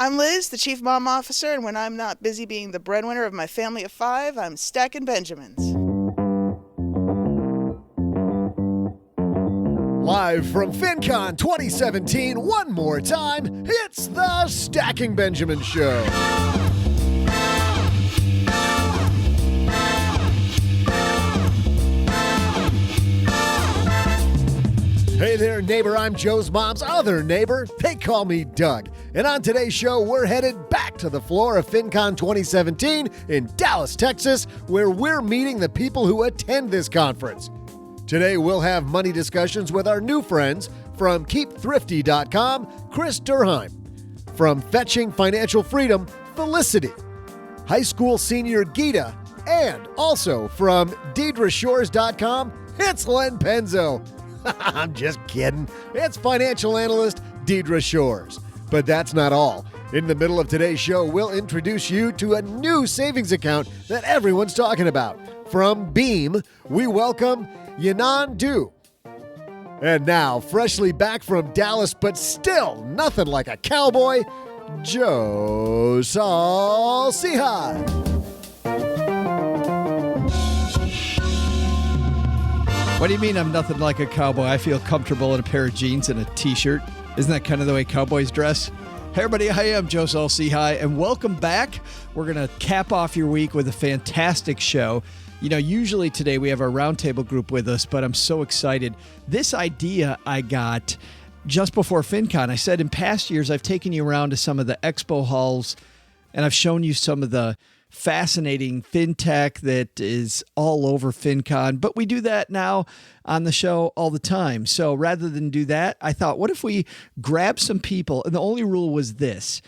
I'm Liz, the Chief Mom Officer, and when I'm not busy being the breadwinner of my family of 5, I'm stacking Benjamins. Live from FinCon 2017, one more time, it's the Stacking Benjamin Show. Hey there, neighbor. I'm Joe's mom's other neighbor. They call me Doug. And on today's show, we're headed back to the floor of FinCon 2017 in Dallas, Texas, where we're meeting the people who attend this conference. Today, we'll have money discussions with our new friends from KeepThrifty.com, Chris Durheim. From Fetching Financial Freedom, Felicity. High school senior Geeta. And also from DedraShores.com, it's Len Penzo. I'm just kidding. It's financial analyst Dedra Shores. But that's not all. In the middle of today's show, we'll introduce you to a new savings account that everyone's talking about. From Beam, we welcome Yinan Du. And now, freshly back from Dallas, but still nothing like a cowboy, Joe Saul-Sehy. What do you mean I'm nothing like a cowboy? I feel comfortable in a pair of jeans and a t-shirt. Isn't that kind of the way cowboys dress? Hey everybody, I am Joe Saul-Sehy, and welcome back. We're going to cap off your week with a fantastic show. You know, usually today we have our roundtable group with us, but I'm so excited. This idea I got just before FinCon. I said in past years I've taken you around to some of the expo halls, and I've shown you some of the fascinating fintech that is all over FinCon, but we do that now on the show all the time. So rather than do that, I thought, what if we grab some people? And the only rule was this: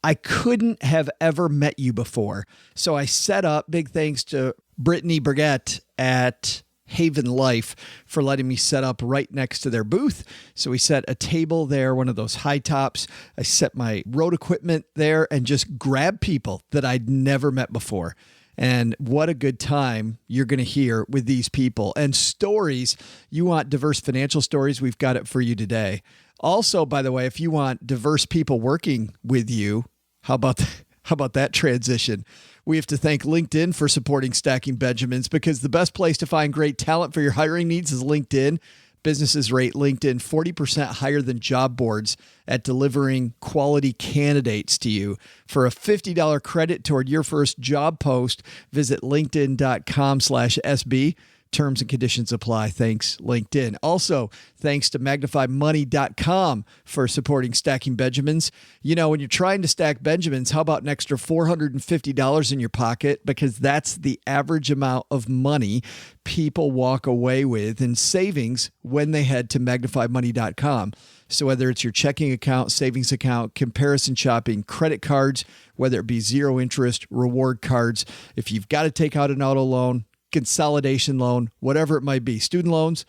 I couldn't have ever met you before. So I set up, big thanks to Brittany Burgett at Haven Life for letting me set up right next to their booth. So we set a table there, one of those high tops. I set my road equipment there and just grab people that I'd never met before. And what a good time you're going to hear with these people. And stories, you want diverse financial stories, we've got it for you today. Also, by the way, if you want diverse people working with you, how about that transition? We have to thank LinkedIn for supporting Stacking Benjamins, because the best place to find great talent for your hiring needs is LinkedIn. Businesses rate LinkedIn 40% higher than job boards at delivering quality candidates to you. For a $50 credit toward your first job post, visit linkedin.com/SB. Terms and conditions apply. Thanks, LinkedIn. Also, thanks to MagnifyMoney.com for supporting Stacking Benjamins. You know, when you're trying to stack Benjamins, how about an extra $450 in your pocket? Because that's the average amount of money people walk away with in savings when they head to MagnifyMoney.com. So whether it's your checking account, savings account, comparison shopping, credit cards, whether it be zero interest, reward cards, if you've got to take out an auto loan, consolidation loan, whatever it might be, student loans,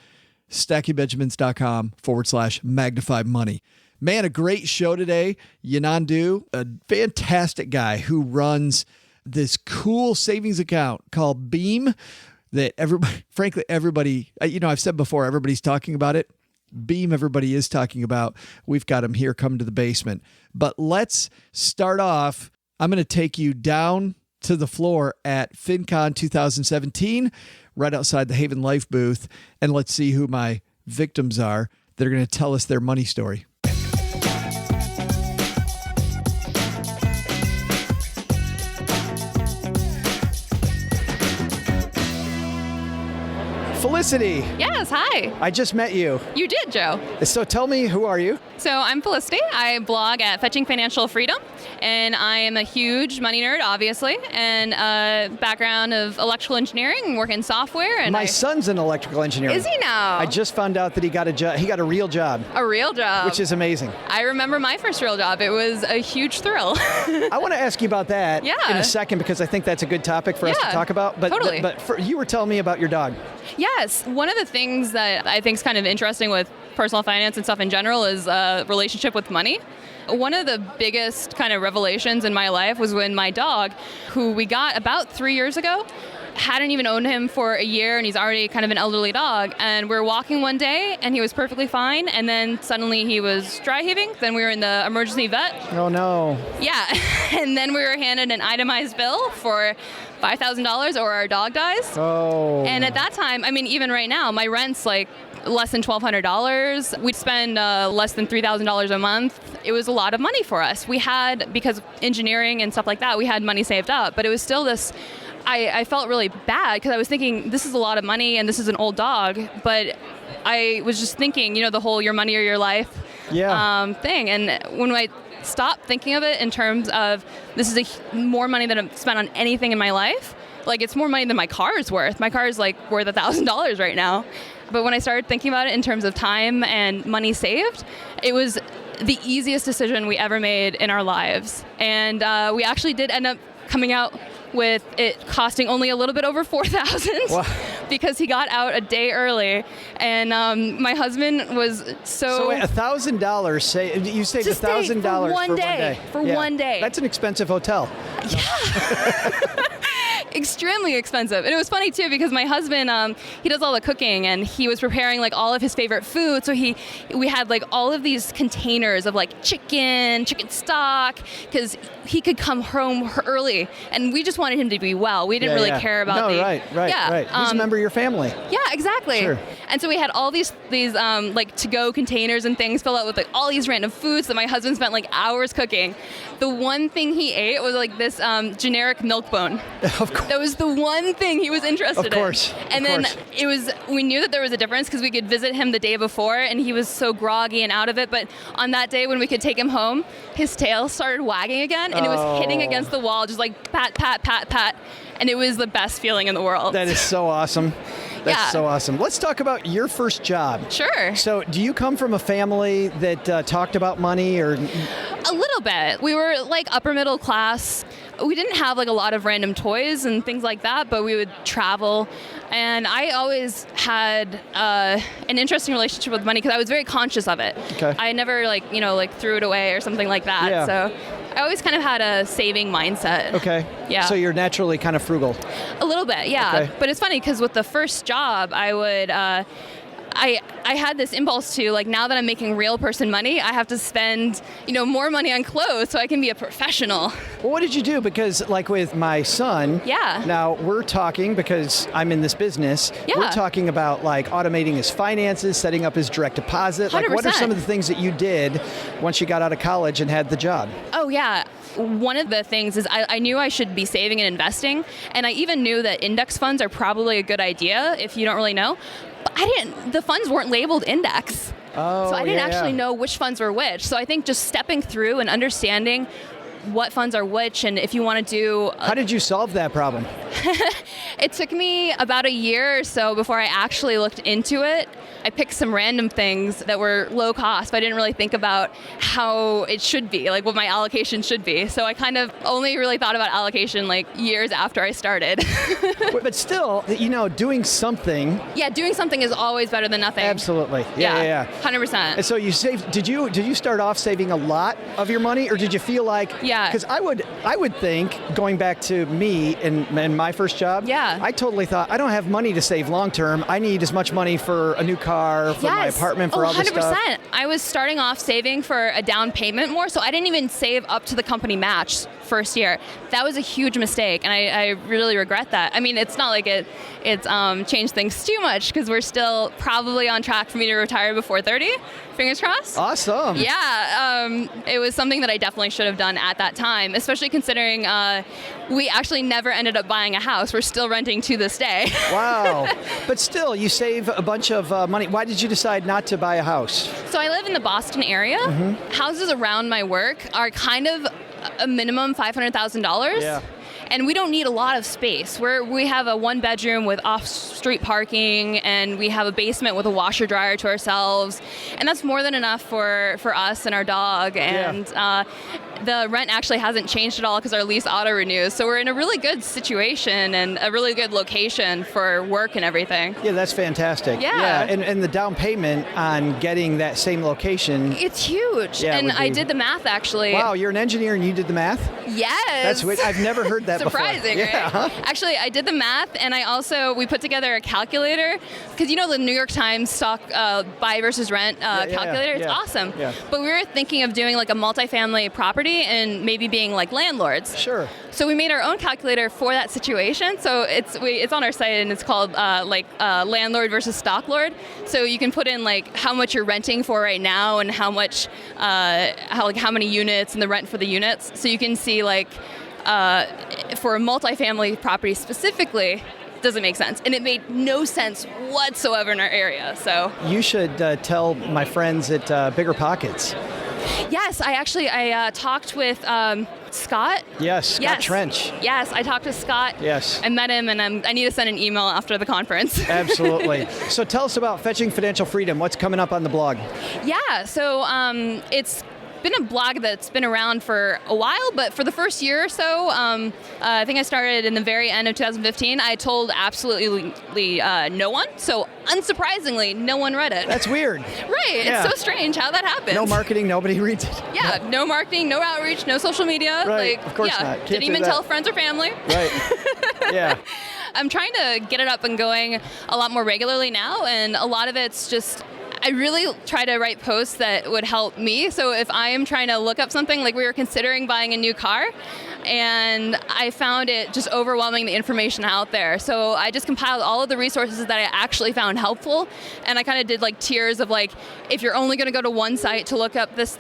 stackingbenjamins.com/magnify money. Man, a great show today. Yinan Du, a fantastic guy who runs this cool savings account called Beam that everybody, I've said before, everybody's talking about it. Beam, everybody is talking about. We've got him here. Come to the basement. But let's start off. I'm going to take you down to the floor at FinCon 2017, right outside the Haven Life booth. And let's see who my victims are that are going to tell us their money story. Felicity. Yes, hi. I just met you. You did, Joe. So tell me, who are you? So I'm Felicity. I blog at Fetching Financial Freedom, and I am a huge money nerd, obviously, and a background of electrical engineering, work in software. And my son's in electrical engineering. Is he now? I just found out that he got a real job. A real job. Which is amazing. I remember my first real job. It was a huge thrill. I want to ask you about that in a second, because I think that's a good topic for us to talk about. But, totally. You were telling me about your dog. Yes. One of the things that I think is kind of interesting with personal finance and stuff in general is relationship with money. One of the biggest kind of revelations in my life was when my dog, who we got about 3 years ago, hadn't even owned him for a year, and he's already kind of an elderly dog. And we were walking one day, and he was perfectly fine. And then suddenly he was dry heaving. Then we were in the emergency vet. Oh, no. Yeah. And then we were handed an itemized bill for $5,000 or our dog dies. Oh. And at that time, I mean, even right now, my rent's like less than $1,200. We'd spend less than $3,000 a month. It was a lot of money for us. We had, because of engineering and stuff like that, we had money saved up. But it was still this... I felt really bad because I was thinking, this is a lot of money and this is an old dog, but I was just thinking, the whole your money or your life thing. And when I stopped thinking of it in terms of this is more money than I've spent on anything in my life, like it's more money than my car is worth. My car is like worth $1,000 right now. But when I started thinking about it in terms of time and money saved, it was the easiest decision we ever made in our lives. And we actually did end up coming out with it costing only a little bit over $4,000 wow. because he got out a day early, and my husband was So wait, $1,000. Say you saved $1,000 for one day. For one day. That's an expensive hotel. Yeah. Extremely expensive. And it was funny too because my husband, he does all the cooking, and he was preparing like all of his favorite food. So we had like all of these containers of like chicken stock, because he could come home early, and we just wanted him to be well. We didn't really care about right. He's a member of your family. Yeah, exactly. Sure. And so we had all these like to-go containers and things filled out with like all these random foods that my husband spent like hours cooking. The one thing he ate was like this generic milk bone. Of course. That was the one thing he was interested in. Of course. And then we knew that there was a difference because we could visit him the day before, and he was so groggy and out of it. But on that day when we could take him home, his tail started wagging again, and it was hitting against the wall, just like pat, pat, pat, pat. And it was the best feeling in the world. That is so awesome. That's so awesome. Let's talk about your first job. Sure. So do you come from a family that talked about money, or? A little bit. We were like upper middle class. We didn't have like a lot of random toys and things like that, but we would travel. And I always had an interesting relationship with money because I was very conscious of it. Okay. I never like threw it away or something like that. Yeah. So I always kind of had a saving mindset. Okay. Yeah. So you're naturally kind of frugal. A little bit, yeah. Okay. But it's funny because with the first job, I would... I had this impulse to, like, now that I'm making real person money, I have to spend, more money on clothes so I can be a professional. Well, what did you do? Because, like, with my son, now we're talking, because I'm in this business, we're talking about, like, automating his finances, setting up his direct deposit. 100%. Like, what are some of the things that you did once you got out of college and had the job? Oh, yeah. One of the things is I knew I should be saving and investing, and I even knew that index funds are probably a good idea if you don't really know. But the funds weren't labeled index. Oh, so I didn't actually know which funds were which. So I think just stepping through and understanding what funds are which, and if you want to do... How did you solve that problem? It took me about a year or so before I actually looked into it. I picked some random things that were low cost, but I didn't really think about how it should be, like what my allocation should be. So I kind of only really thought about allocation like years after I started. But still, doing something... Yeah, doing something is always better than nothing. Absolutely. Yeah. 100%. And so you saved, did you start off saving a lot of your money, or did you feel like... Yeah. Because I would think, going back to me in my first job, I totally thought, I don't have money to save long term. I need as much money for a new car, for my apartment, for all this stuff. 100%. I was starting off saving for a down payment more, so I didn't even save up to the company match first year. That was a huge mistake, and I really regret that. I mean, it's not like it's changed things too much, because we're still probably on track for me to retire before 30. Fingers crossed. Awesome. Yeah, it was something that I definitely should have done at that time, especially considering we actually never ended up buying a house. We're still renting to this day. Wow. But still, you save a bunch of money. Why did you decide not to buy a house? So I live in the Boston area. Mm-hmm. Houses around my work are kind of a minimum $500,000. Yeah. And we don't need a lot of space. We have a one bedroom with off-street parking, and we have a basement with a washer dryer to ourselves. And that's more than enough for us and our dog. And the rent actually hasn't changed at all because our lease auto renews. So we're in a really good situation and a really good location for work and everything. Yeah, that's fantastic. Yeah. And the down payment on getting that same location. It's huge. Yeah, and would I be- did the math actually. Wow, you're an engineer and you did the math? Yes. That's weird. I've never heard that Surprising, before. Yeah, right? Actually, I did the math, and we put together a calculator, because you know the New York Times stock buy versus rent calculator? It's awesome. Yeah. But we were thinking of doing like a multifamily property and maybe being like landlords. Sure. So we made our own calculator for that situation. So it's on our site, and it's called landlord versus stock lord. So you can put in like how much you're renting for right now and how much, how many units and the rent for the units. So you can see like for a multifamily property specifically, doesn't make sense. And it made no sense whatsoever in our area. So You should tell my friends at Bigger Pockets. yes, I talked with Scott. Yes, Scott Trench. Yes, I talked to Scott. Yes. I met him, and I need to send an email after the conference. Absolutely. So tell us about Fetching Financial Freedom. What's coming up on the blog? Yeah, so it's been a blog that's been around for a while, but for the first year or so, I think I started in the very end of 2015, I told absolutely no one. So unsurprisingly, no one read it. That's weird. Right, Yeah. It's so strange how that happens. No marketing, nobody reads it. Yeah, no marketing, no outreach, no social media. Right, Like, of course yeah, not. Can't didn't do even that. tell friends or family. Right. Yeah. I'm trying to get it up and going a lot more regularly now, and a lot of it's just, I really try to write posts that would help me. So if I am trying to look up something, like we were considering buying a new car, and I found it just overwhelming, the information out there. So I just compiled all of the resources that I actually found helpful, and I kind of did like tiers of like, if you're only going to go to one site to look up these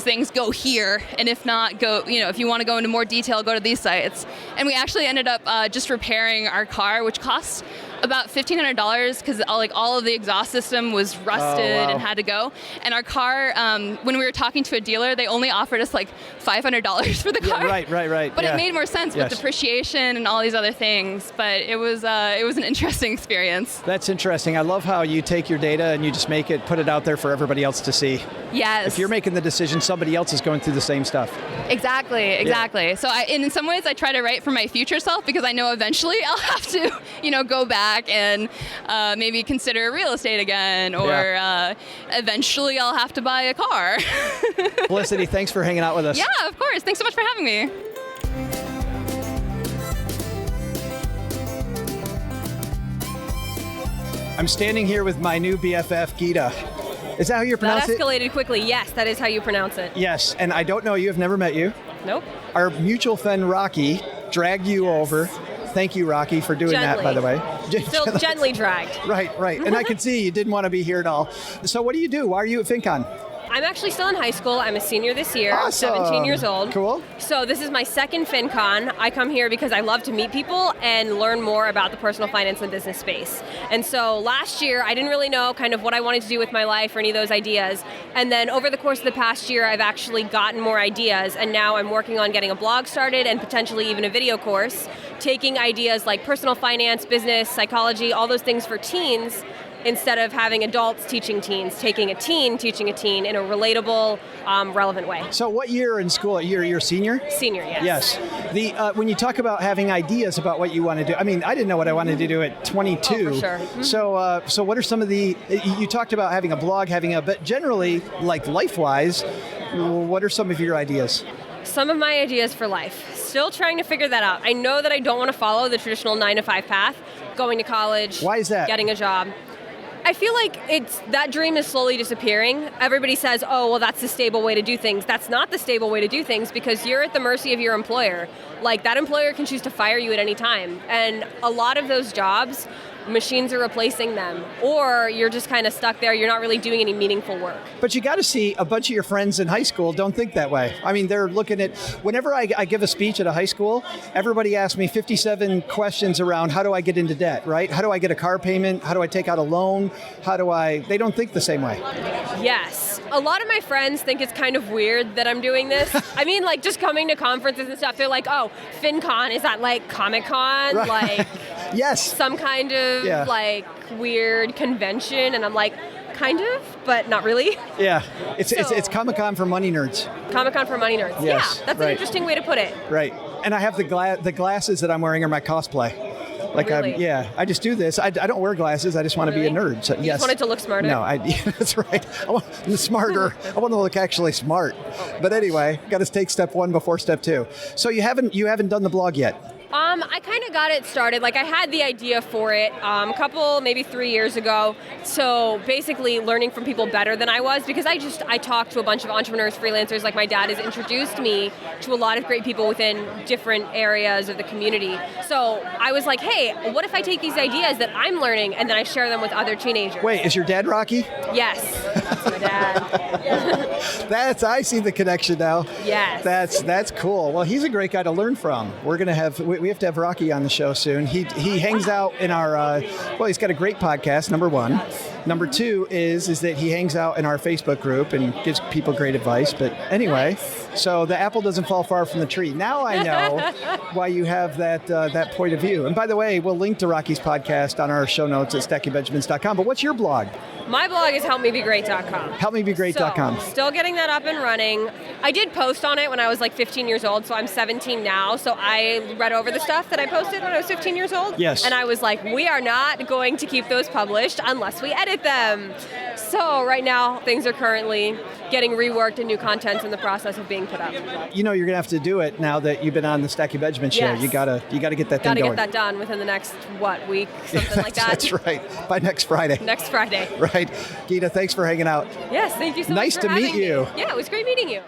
things, go here, and if not, go, if you want to go into more detail, go to these sites. And we actually ended up just repairing our car, which cost about $1,500 because all of the exhaust system was rusted and had to go. And our car, when we were talking to a dealer, they only offered us like $500 for the car. Yeah, right. But yeah. it made more sense with depreciation and all these other things. But it was an interesting experience. That's interesting. I love how you take your data and you just put it out there for everybody else to see. Yes. If you're making the decision, somebody else is going through the same stuff. Exactly. Yeah. So in some ways, I try to write for my future self because I know eventually I'll have to, go back and maybe consider real estate again, or eventually I'll have to buy a car. Felicity, thanks for hanging out with us. Yeah, of course. Thanks so much for having me. I'm standing here with my new BFF, Geeta. Is that how you pronounce That it? escalated quickly. Yes, that is how you pronounce it. Yes, and I don't know you. I've never met you. Nope. Our mutual friend, Rocky, dragged you over. Thank you, Rocky, for doing that, by the way. Still gently dragged. Right. And I can see you didn't want to be here at all. So what do you do? Why are you at FinCon? I'm actually still in high school. I'm a senior this year. Awesome. 17 years old. Cool. So this is my second FinCon. I come here because I love to meet people and learn more about the personal finance and business space. And so last year, I didn't really know kind of what I wanted to do with my life or any of those ideas. And then over the course of the past year, I've actually gotten more ideas. And now I'm working on getting a blog started and potentially even a video course, taking ideas like personal finance, business, psychology, all those things for teens, instead of having adults teaching teens, taking a teen teaching a teen in a relatable, relevant way. So what year in school? You're a senior? Senior, yes. Yes. When you talk about having ideas about what you want to do, I mean, I didn't know what I wanted to do at 22. Oh, for sure. Mm-hmm. So what are some of you talked about having a blog, but generally, like life-wise, what are some of your ideas? Some of my ideas for life. Still trying to figure that out. I know that I don't want to follow the traditional 9-to-5 path, going to college. Why is that? Getting a job. I feel like that dream is slowly disappearing. Everybody says, oh, well, that's the stable way to do things. That's not the stable way to do things because you're at the mercy of your employer. Like, that employer can choose to fire you at any time. And a lot of those jobs, machines are replacing them. Or you're just kind of stuck there. You're not really doing any meaningful work. But you got to see a bunch of your friends in high school don't think that way. I mean, they're looking at, whenever I give a speech at a high school, everybody asks me 57 questions around how do I get into debt, right? How do I get a car payment? How do I take out a loan? They don't think the same way. Yes. A lot of my friends think it's kind of weird that I'm doing this. I mean, like, just coming to conferences and stuff, they're like, oh, FinCon, is that like Comic-Con? Right. Like, yes. some kind of like weird convention? And I'm like, kind of, but not really. Yeah, it's Comic-Con for money nerds. Comic-Con for money nerds. Yes, yeah, that's right. an interesting way to put it. Right. And I have the glasses that I'm wearing are my cosplay. Like Really? I just do this. I don't wear glasses. I just want to be a nerd. So, You yes. just wanted to look smarter? No, that's right. I'm smarter. I want to look actually smart. But anyway, got to take step 1 before step 2. So you haven't done the blog yet. I kind of got it started. Like I had the idea for it a couple, maybe 3 years ago. So basically learning from people better than I was, because I talked to a bunch of entrepreneurs, freelancers. Like my dad has introduced me to a lot of great people within different areas of the community. So I was like, hey, what if I take these ideas that I'm learning and then I share them with other teenagers? Wait, is your dad Rocky? Yes, that's my dad. I see the connection now. Yes. That's cool. Well, he's a great guy to learn from. We have to have Rocky on the show soon. He hangs out in our he's got a great podcast, number 1. Number 2 is that he hangs out in our Facebook group and gives people great advice. But anyway, so the apple doesn't fall far from the tree. Now I know why you have that point of view. And by the way, we'll link to Rocky's podcast on our show notes at stackingbenjamins.com. But what's your blog? My blog is helpmebegreat.com. Helpmebegreat.com. So, still getting that up and running. I did post on it when I was like 15 years old, so I'm 17 now. So I read over the stuff that I posted when I was 15 years old. Yes. And I was like, we are not going to keep those published unless we edit them. So right now, things are currently getting reworked and new content's in the process of being put up. You know you're going to have to do it now that you've been on the Stacking Benjamin show. Yes. You gotta get that thing Gotta going. get that done within the next, week? Something like that. That's right. By next Friday. Next Friday. Right. Geeta, thanks for hanging out. Yes, thank you so much Nice for to meet having me. you. Yeah, it was great meeting you.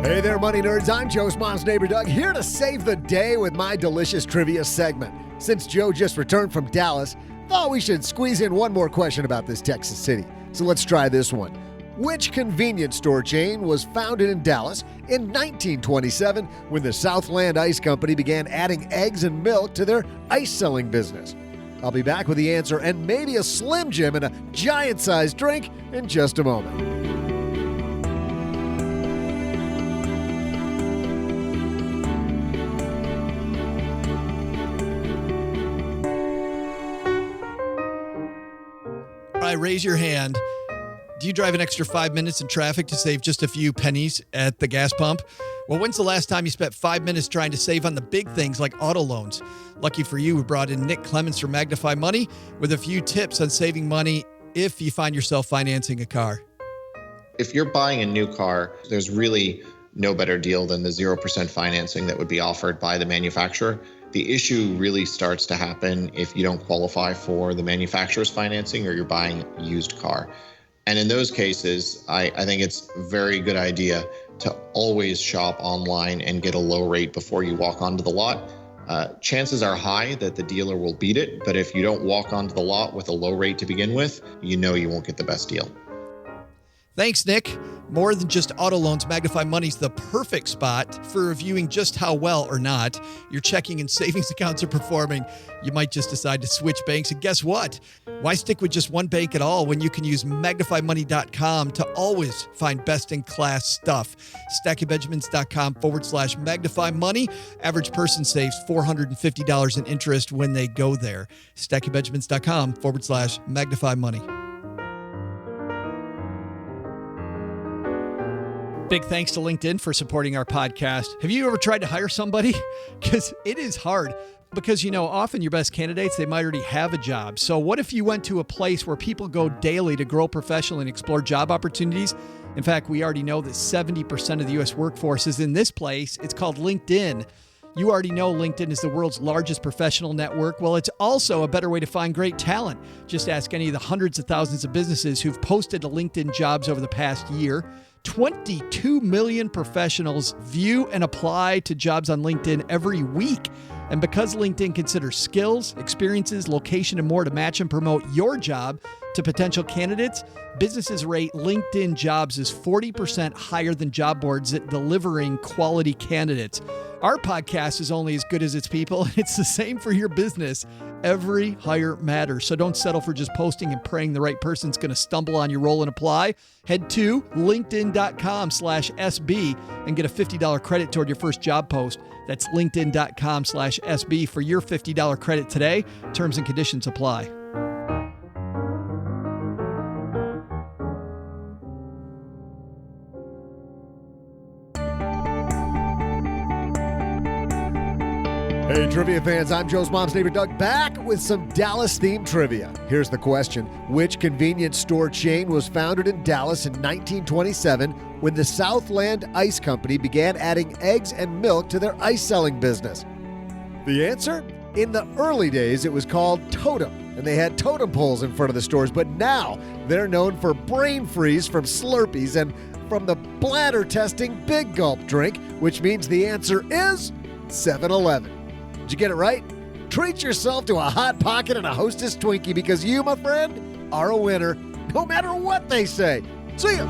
Hey there, money nerds. I'm Joe's mom's neighbor, Doug, here to save the day with my delicious trivia segment. Since Joe just returned from Dallas, thought we should squeeze in one more question about this Texas city. So let's try this one. Which convenience store chain was founded in Dallas in 1927 when the Southland Ice Company began adding eggs and milk to their ice selling business? I'll be back with the answer and maybe a Slim Jim and a giant-sized drink in just a moment. All right, raise your hand. Do you drive an extra 5 minutes in traffic to save just a few pennies at the gas pump? Well, when's the last time you spent 5 minutes trying to save on the big things like auto loans? Lucky for you, we brought in Nick Clemens from Magnify Money with a few tips on saving money if you find yourself financing a car. If you're buying a new car, there's really no better deal than the 0% financing that would be offered by the manufacturer. The issue really starts to happen if you don't qualify for the manufacturer's financing or you're buying a used car. And in those cases, I think it's a very good idea to always shop online and get a low rate before you walk onto the lot. Chances are high that the dealer will beat it, but if you don't walk onto the lot with a low rate to begin with, you won't get the best deal. Thanks, Nick. More than just auto loans, Magnify Money's the perfect spot for reviewing just how well or not your checking and savings accounts are performing. You might just decide to switch banks, and guess what? Why stick with just one bank at all when you can use magnifymoney.com to always find best-in-class stuff? stackingbenjamins.com/magnify money. Average person saves $450 in interest when they go there. stackingbenjamins.com/magnify money. Big thanks to LinkedIn for supporting our podcast. Have you ever tried to hire somebody? Because it is hard. Because, often your best candidates, they might already have a job. So what if you went to a place where people go daily to grow professionally and explore job opportunities? In fact, we already know that 70% of the U.S. workforce is in this place. It's called LinkedIn. You already know LinkedIn is the world's largest professional network. Well, it's also a better way to find great talent. Just ask any of the hundreds of thousands of businesses who've posted to LinkedIn jobs over the past year. 22 million professionals view and apply to jobs on LinkedIn every week. And because LinkedIn considers skills, experiences, location, and more to match and promote your job, to potential candidates, businesses rate LinkedIn jobs as 40% higher than job boards at delivering quality candidates. Our podcast is only as good as its people, and it's the same for your business. Every hire matters, so don't settle for just posting and praying the right person's going to stumble on your role and apply. Head to linkedin.com/SB and get a $50 credit toward your first job post. That's linkedin.com/SB for your $50 credit today. Terms and conditions apply. Hey, trivia fans, I'm Joe's mom's neighbor Doug, back with some Dallas-themed trivia. Here's the question. Which convenience store chain was founded in Dallas in 1927 when the Southland Ice Company began adding eggs and milk to their ice-selling business? The answer? In the early days, it was called Totem, and they had totem poles in front of the stores, but now they're known for brain freeze from Slurpees and from the bladder-testing Big Gulp drink, which means the answer is 7-Eleven. Did you get it right? Treat yourself to a Hot Pocket and a Hostess Twinkie because you, my friend, are a winner, no matter what they say. See ya!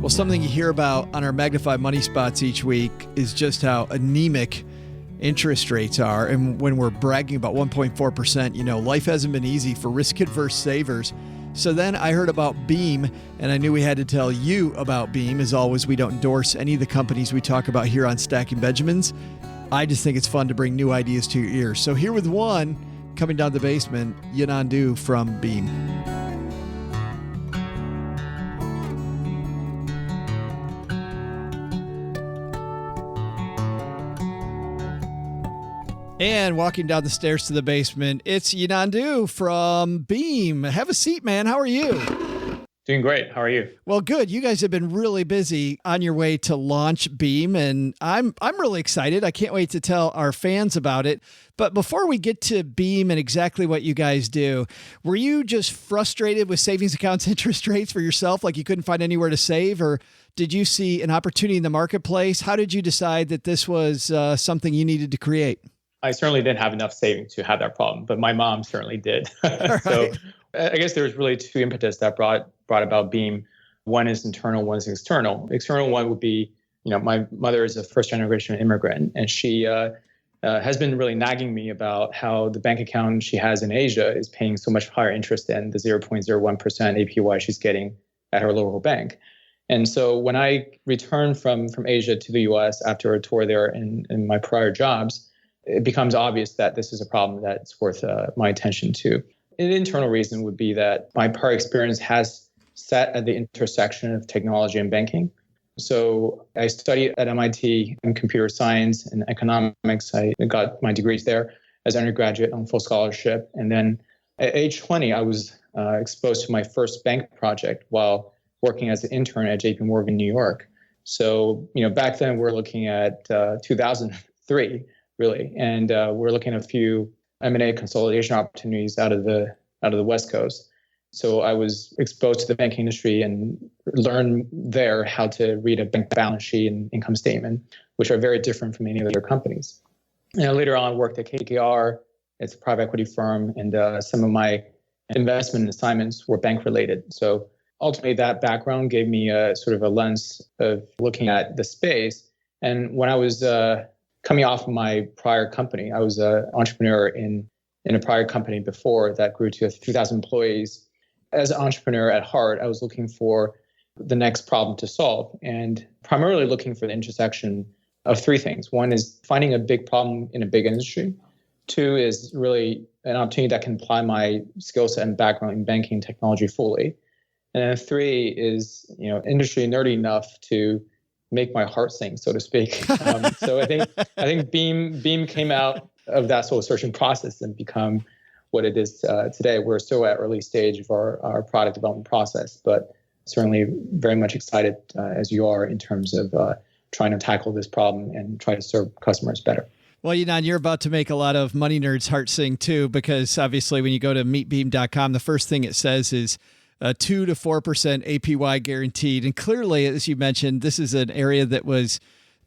Well, something you hear about on our Magnify Money Spots each week is just how anemic interest rates are. And when we're bragging about 1.4%, life hasn't been easy for risk-averse savers. So then I heard about Beam, and I knew we had to tell you about Beam. As always, we don't endorse any of the companies we talk about here on Stacking Benjamins. I just think it's fun to bring new ideas to your ears. So here with one, coming down the basement, Yinan from Beam. And walking down the stairs to the basement, it's Yinan from Beam. Have a seat, man. How are you? Doing great. How are you? Well, good. You guys have been really busy on your way to launch Beam, and I'm really excited. I can't wait to tell our fans about it. But before we get to Beam and exactly what you guys do, were you just frustrated with savings accounts interest rates for yourself, like you couldn't find anywhere to save, or did you see an opportunity in the marketplace? How did you decide that this was something you needed to create? I certainly didn't have enough savings to have that problem, but my mom certainly did. Right. So I guess there's really two impetus that brought about Beam. One is internal, one is external. External one would be, my mother is a first-generation immigrant, and she has been really nagging me about how the bank account she has in Asia is paying so much higher interest than the 0.01% APY she's getting at her local bank. And so when I returned from Asia to the U.S. after a tour there in my prior jobs, it becomes obvious that this is a problem that's worth my attention to. An internal reason would be that my prior experience has sat at the intersection of technology and banking. So I studied at MIT in computer science and economics. I got my degrees there as an undergraduate on full scholarship. And then at age 20, I was exposed to my first bank project while working as an intern at JP Morgan, New York. So, back then we're looking at 2003. Really, and we're looking at a few M&A consolidation opportunities out of the West Coast. So I was exposed to the banking industry and learned there how to read a bank balance sheet and income statement, which are very different from any other companies. And I later on worked at KKR. It's a private equity firm, and some of my investment assignments were bank related. So ultimately, that background gave me a sort of a lens of looking at the space. And when I was coming off of my prior company, I was an entrepreneur in a prior company before that grew to 2,000 employees. As an entrepreneur at heart, I was looking for the next problem to solve, and primarily looking for the intersection of three things. One is finding a big problem in a big industry. Two is really an opportunity that can apply my skill set and background in banking technology fully. And then three is, industry nerdy enough to make my heart sing, so to speak. So I think Beam came out of that soul searching process and become what it is today. We're still at early stage of our product development process, but certainly very much excited as you are in terms of trying to tackle this problem and try to serve customers better. Well, Yinan, you're about to make a lot of money nerds' heart sing too, because obviously when you go to meetbeam.com, the first thing it says is 2 to 4% APY guaranteed. And clearly, as you mentioned, this is an area that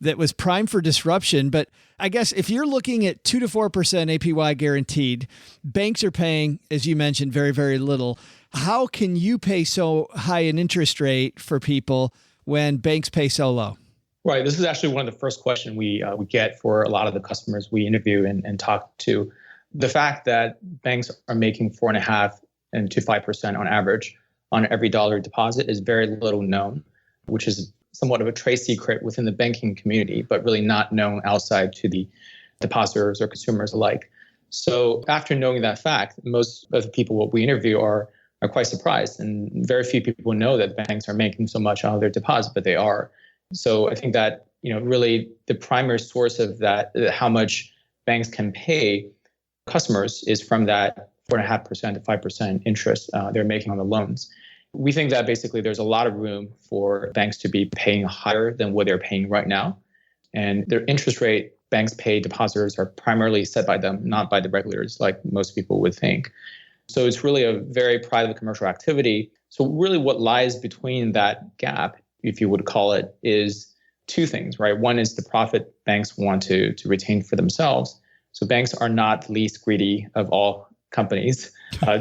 that was prime for disruption. But I guess if you're looking at 2 to 4% APY guaranteed, banks are paying, as you mentioned, very, very little. How can you pay so high an interest rate for people when banks pay so low? Right. This is actually one of the first questions we get for a lot of the customers we interview and talk to. The fact that banks are making 4.5% and to 5% on average on every dollar deposit is very little known, which is somewhat of a trade secret within the banking community, but really not known outside to the depositors or consumers alike. So after knowing that fact, most of the people what we interview are quite surprised, and very few people know that banks are making so much on their deposit, but they are. So I think that, really the primary source of that, how much banks can pay customers, is from that 4.5% to 5% interest they're making on the loans. We think that basically there's a lot of room for banks to be paying higher than what they're paying right now. And their interest rate banks pay depositors are primarily set by them, not by the regulators, like most people would think. So it's really a very private commercial activity. So really what lies between that gap, if you would call it, is two things, right? One is the profit banks want to retain for themselves. So banks are not the least greedy of all companies.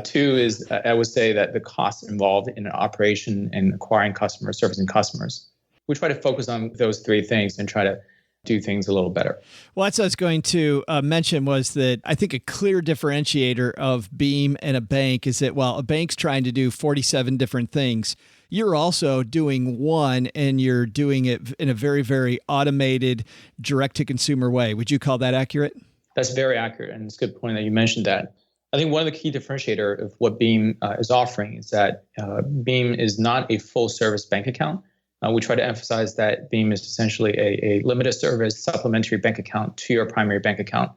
Two is, I would say that the costs involved in an operation and acquiring customers, servicing customers. We try to focus on those three things and try to do things a little better. Well, that's what I was going to mention, was that I think a clear differentiator of Beam and a bank is that while a bank's trying to do 47 different things, you're also doing one, and you're doing it in a very, very automated, direct-to-consumer way. Would you call that accurate? That's very accurate, and it's a good point that you mentioned that. I think one of the key differentiator of what Beam is offering is that Beam is not a full-service bank account. We try to emphasize that Beam is essentially a limited service supplementary bank account to your primary bank account,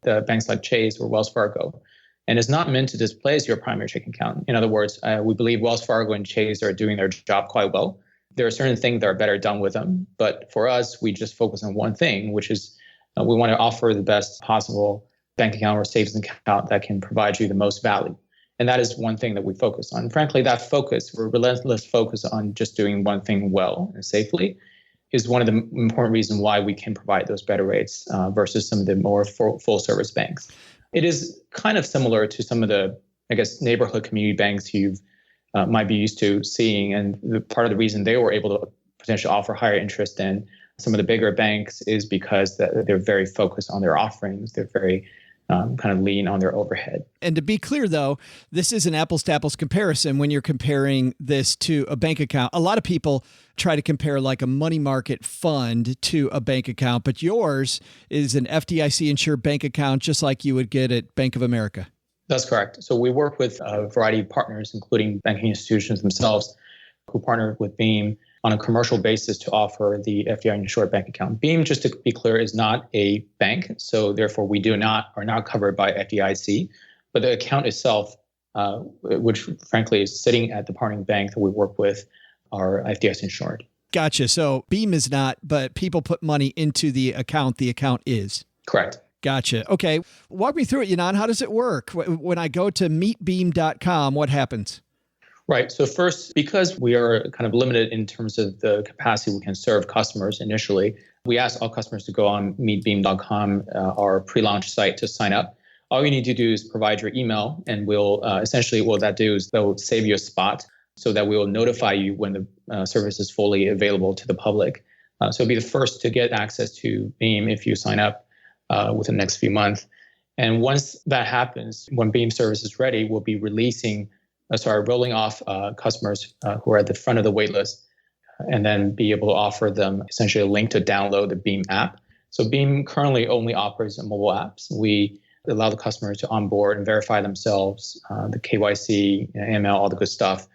the banks like Chase or Wells Fargo. And it's not meant to displace your primary checking account. In other words, we believe Wells Fargo and Chase are doing their job quite well. There are certain things that are better done with them. But for us, we just focus on one thing, which is we want to offer the best possible bank account or savings account that can provide you the most value. And that is one thing that we focus on. Frankly, that focus, we're relentless focus on just doing one thing well and safely, is one of the important reasons why we can provide those better rates versus some of the more full service banks. It is kind of similar to some of the, I guess, neighborhood community banks you might be used to seeing. And part of the reason they were able to potentially offer higher interest than some of the bigger banks is because they're very focused on their offerings. They're very kind of lean on their overhead. And to be clear, though, this is an apples to apples comparison when you're comparing this to a bank account. A lot of people try to compare like a money market fund to a bank account, but yours is an FDIC insured bank account, just like you would get at Bank of America. That's correct. So we work with a variety of partners, including banking institutions themselves, who partner with Beam on a commercial basis to offer the FDIC insured bank account. Beam, just to be clear, is not a bank, so therefore we are not covered by FDIC. But the account itself, which frankly is sitting at the partnering bank that we work with, are FDIC insured. Gotcha. So Beam is not, but people put money into the account. The account is. Correct. Gotcha. Okay. Walk me through it, Yinan. How does it work? When I go to meetbeam.com, what happens? Right. So first, because we are kind of limited in terms of the capacity we can serve customers initially, we ask all customers to go on meetbeam.com, our pre-launch site, to sign up. All you need to do is provide your email, and we'll essentially what that do is that will save you a spot so that we will notify you when the service is fully available to the public. So be the first to get access to Beam if you sign up within the next few months. And once that happens, when Beam service is ready, we'll be rolling off customers who are at the front of the wait list, and then be able to offer them essentially a link to download the Beam app. So Beam currently only operates on mobile apps. We allow the customers to onboard and verify themselves, the KYC, AML, all the good stuff,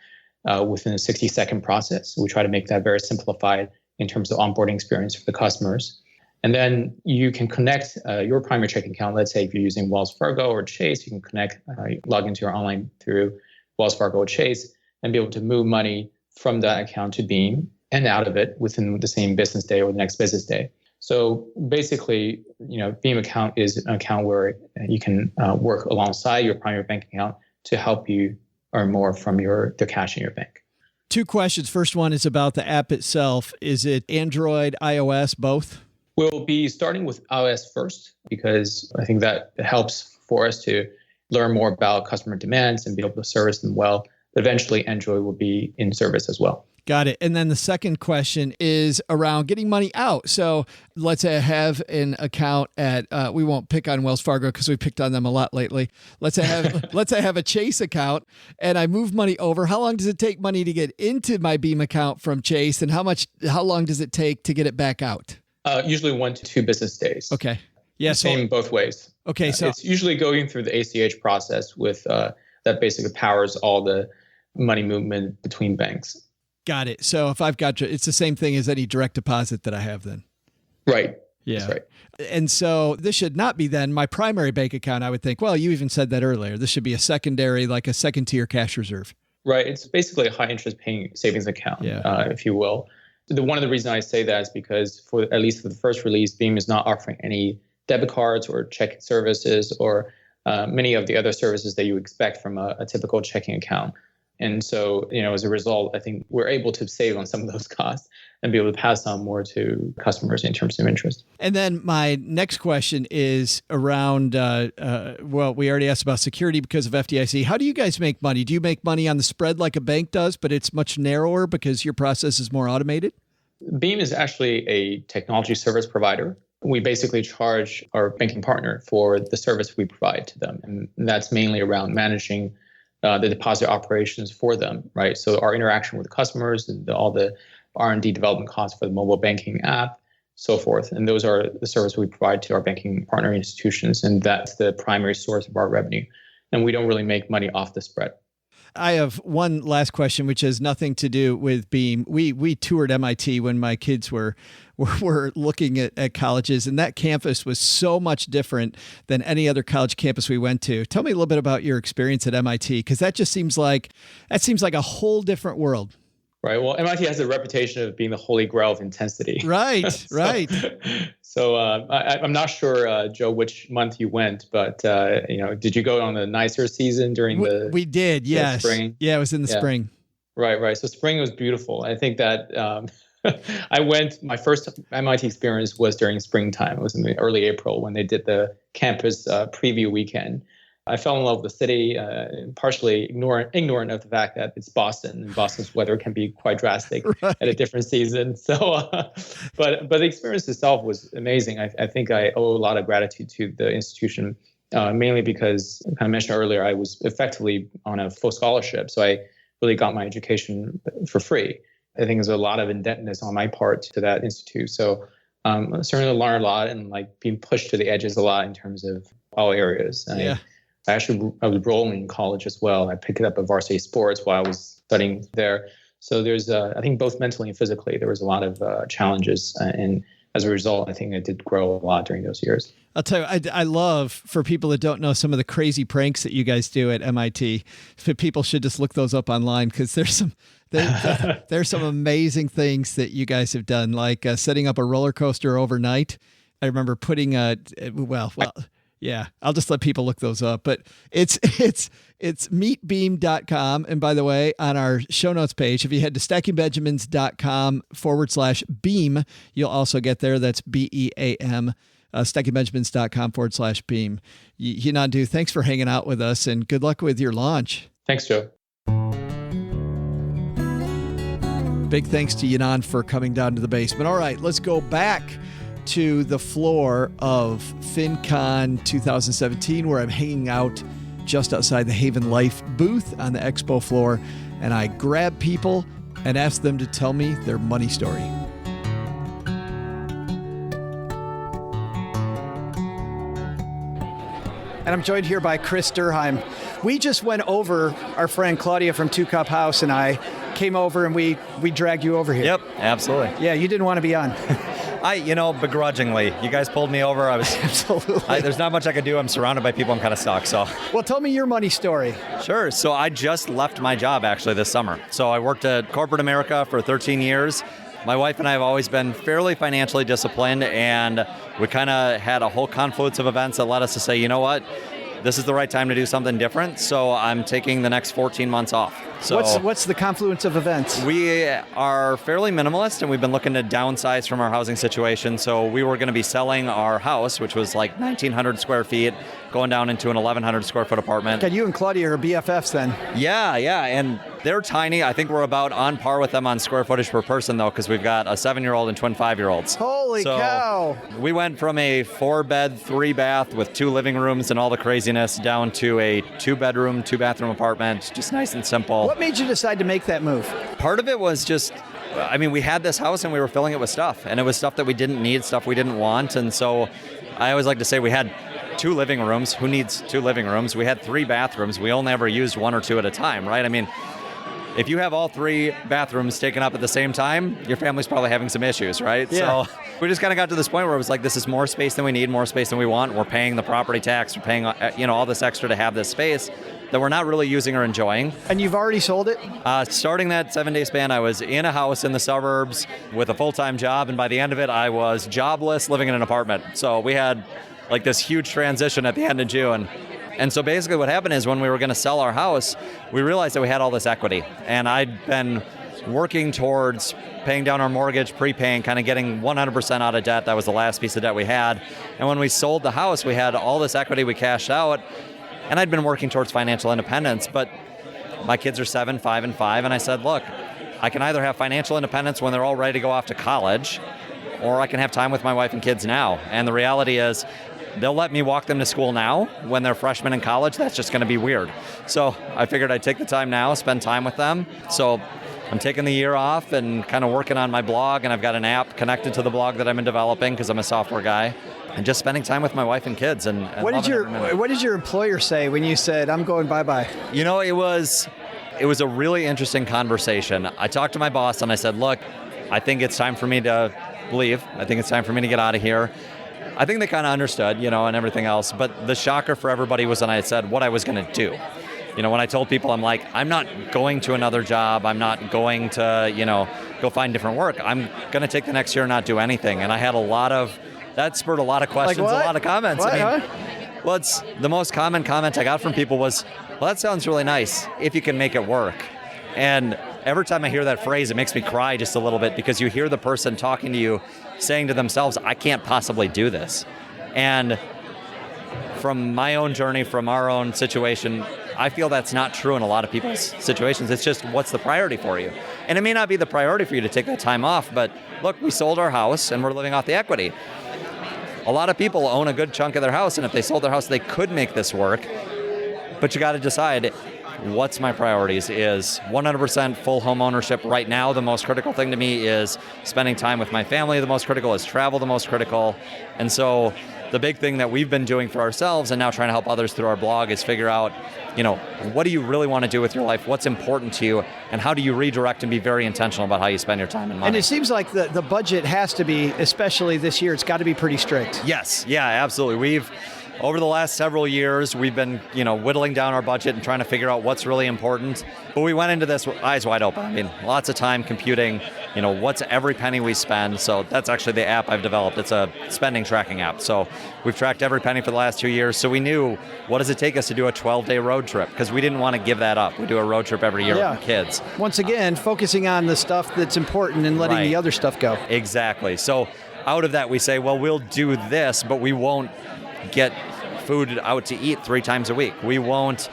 within a 60-second process. We try to make that very simplified in terms of onboarding experience for the customers. And then you can connect your primary checking account. Let's say if you're using Wells Fargo or Chase, you can log into your online through Wells Fargo or Chase, and be able to move money from that account to Beam and out of it within the same business day or the next business day. So basically, Beam account is an account where you can work alongside your primary bank account to help you earn more from the cash in your bank. Two questions. First one is about the app itself. Is it Android, iOS, both? We'll be starting with iOS first because I think that helps for us to learn more about customer demands and be able to service them well. Eventually, Android will be in service as well. Got it. And then the second question is around getting money out. So let's say I have an account at, we won't pick on Wells Fargo because we picked on them a lot lately. Let's say I have a Chase account and I move money over. How long does it take money to get into my Beam account from Chase, and how long does it take to get it back out? Usually 1 to 2 business days. Okay. Yeah. Same both ways. Okay. So it's usually going through the ACH process with that basically powers all the money movement between banks. Got it. So if I've got, it's the same thing as any direct deposit that I have then. Right. Yeah. That's right. And so this should not be then my primary bank account. I would think, well, you even said that earlier. This should be a secondary, like a second tier cash reserve. Right. It's basically a high interest paying savings account, if you will. One of the reasons I say that is because at least for the first release, Beam is not offering any debit cards or checking services or many of the other services that you expect from a typical checking account. And so, as a result, I think we're able to save on some of those costs and be able to pass on more to customers in terms of interest. And then my next question is around, well, we already asked about security because of FDIC. How do you guys make money? Do you make money on the spread like a bank does, but it's much narrower because your process is more automated? Beam is actually a technology service provider. We basically charge our banking partner for the service we provide to them. And that's mainly around managing the deposit operations for them, right? So our interaction with the customers and all the R&D development costs for the mobile banking app, so forth. And those are the services we provide to our banking partner institutions. And that's the primary source of our revenue. And we don't really make money off the spread. I have one last question, which has nothing to do with Beam. We toured MIT when my kids were looking at colleges, and that campus was so much different than any other college campus we went to. Tell me a little bit about your experience at MIT, because that seems like a whole different world. Right. Well, MIT has a reputation of being the holy grail of intensity. Right. Right. So I'm not sure, Joe, which month you went, but did you go on the nicer season during the? We did. Yes. Spring? Yeah, it was in the spring. Right. So spring was beautiful. I think that I went. My first MIT experience was during springtime. It was in the early April when they did the campus preview weekend. I fell in love with the city, partially ignorant of the fact that it's Boston, and Boston's weather can be quite drastic at a different season. So, but the experience itself was amazing. I think I owe a lot of gratitude to the institution, mainly because, I kind of mentioned earlier, I was effectively on a full scholarship, so I really got my education for free. I think there's a lot of indebtedness on my part to that institute. So, certainly learned a lot and being pushed to the edges a lot in terms of all areas. I was rolling in college as well. I picked up a varsity sports while I was studying there. So there's, I think both mentally and physically, there was a lot of challenges. And as a result, I think I did grow a lot during those years. I'll tell you, I love, for people that don't know, some of the crazy pranks that you guys do at MIT. People should just look those up online, because there's some amazing things that you guys have done, like setting up a roller coaster overnight. I remember putting yeah, I'll just let people look those up. But it's meetbeam.com. And by the way, on our show notes page, if you head to stackingbenjamins.com/beam, you'll also get there. That's BEAM, stackingbenjamins.com/beam. Yinan, thanks for hanging out with us, and good luck with your launch. Thanks, Joe. Big thanks to Yinan for coming down to the basement. All right, let's go back to the floor of FinCon 2017, where I'm hanging out just outside the Haven Life booth on the expo floor, and I grab people and ask them to tell me their money story. And I'm joined here by Chris Durheim. We just went over, our friend Claudia from Two Cup House and I came over, and we dragged you over here. Yep, absolutely. Yeah, you didn't want to be on. Begrudgingly, you guys pulled me over. I was Absolutely. There's not much I could do. I'm surrounded by people. I'm kind of stuck. So, well, tell me your money story. Sure. So I just left my job actually this summer. So I worked at corporate America for 13 years. My wife and I have always been fairly financially disciplined, and we kind of had a whole confluence of events that led us to say, you know what? this is the right time to do something different. So I'm taking the next 14 months off. So what's the confluence of events? we are fairly minimalist, and we've been looking to downsize from our housing situation. So we were going to be selling our house, which was like 1,900 square feet, going down into an 1,100 square foot apartment. God, you and Claudia are BFFs then. Yeah, and they're tiny. I think we're about on par with them on square footage per person, though, because we've got a 7-year-old and twin 5-year-olds. Holy cow. We went from a 4-bed, 3-bath with 2 living rooms and all the craziness down to a 2-bedroom, 2-bathroom apartment, just nice and simple. What made you decide to make that move? Part of it was just, we had this house and we were filling it with stuff, and it was stuff that we didn't need, stuff we didn't want. And so I always like to say we had 2 living rooms. Who needs 2 living rooms? We had 3 bathrooms. We only ever used 1 or 2 at a time, right? If you have all 3 bathrooms taken up at the same time, your family's probably having some issues, right? Yeah. So we just kind of got to this point where it was like, this is more space than we need, more space than we want. We're paying the property tax. We're paying, all this extra to have this space that we're not really using or enjoying. And you've already sold it? Starting that 7-day span, I was in a house in the suburbs with a full-time job, and by the end of it, I was jobless, living in an apartment. So we had like this huge transition at the end of June. And so basically what happened is when we were going to sell our house, we realized that we had all this equity. And I'd been working towards paying down our mortgage, prepaying, kind of getting 100% out of debt. That was the last piece of debt we had. And when we sold the house, we had all this equity we cashed out. And I'd been working towards financial independence, but my kids are 7, 5, and 5. And I said, look, I can either have financial independence when they're all ready to go off to college, or I can have time with my wife and kids now. And the reality is, they'll let me walk them to school now. When they're freshmen in college, that's just going to be weird. So I figured I'd take the time now, spend time with them. So I'm taking the year off and kind of working on my blog, and I've got an app connected to the blog that I've been developing because I'm a software guy, and just spending time with my wife and kids. And what did your employer say when you said, I'm going bye-bye? It was a really interesting conversation. I talked to my boss and I said, look, I think it's time for me to leave. I think it's time for me to get out of here. I think they kind of understood, and everything else. But the shocker for everybody was when I said what I was going to do. When I told people, I'm like, I'm not going to another job. I'm not going to, go find different work. I'm going to take the next year and not do anything. And I had that spurred a lot of questions, a lot of comments. Well, it's the most common comment I got from people was, well, that sounds really nice if you can make it work. And every time I hear that phrase, it makes me cry just a little bit, because you hear the person talking to you saying to themselves, I can't possibly do this. And from my own journey, from our own situation, I feel that's not true in a lot of people's situations. It's just, what's the priority for you? And it may not be the priority for you to take that time off, but look, we sold our house and we're living off the equity. A lot of people own a good chunk of their house, and if they sold their house, they could make this work. But you got to decide, what's my priorities? Is 100% full home ownership right now the most critical thing to me? Is spending time with my family the most critical? Is travel the most critical? And so the big thing that we've been doing for ourselves and now trying to help others through our blog is figure out, what do you really want to do with your life? What's important to you? And how do you redirect and be very intentional about how you spend your time and money? And it seems like the budget has to be, especially this year, it's got to be pretty strict. Yes. Yeah, absolutely. Over the last several years, we've been, whittling down our budget and trying to figure out what's really important. But we went into this eyes wide open. Lots of time computing, what's every penny we spend. So that's actually the app I've developed. It's a spending tracking app. So we've tracked every penny for the last 2 years. So we knew, what does it take us to do a 12-day road trip? Because we didn't want to give that up. We do a road trip every year with our kids. Once again, focusing on the stuff that's important and letting the other stuff go. Exactly. So out of that, we say, well, we'll do this, but we won't get food out to eat 3 times a week. We won't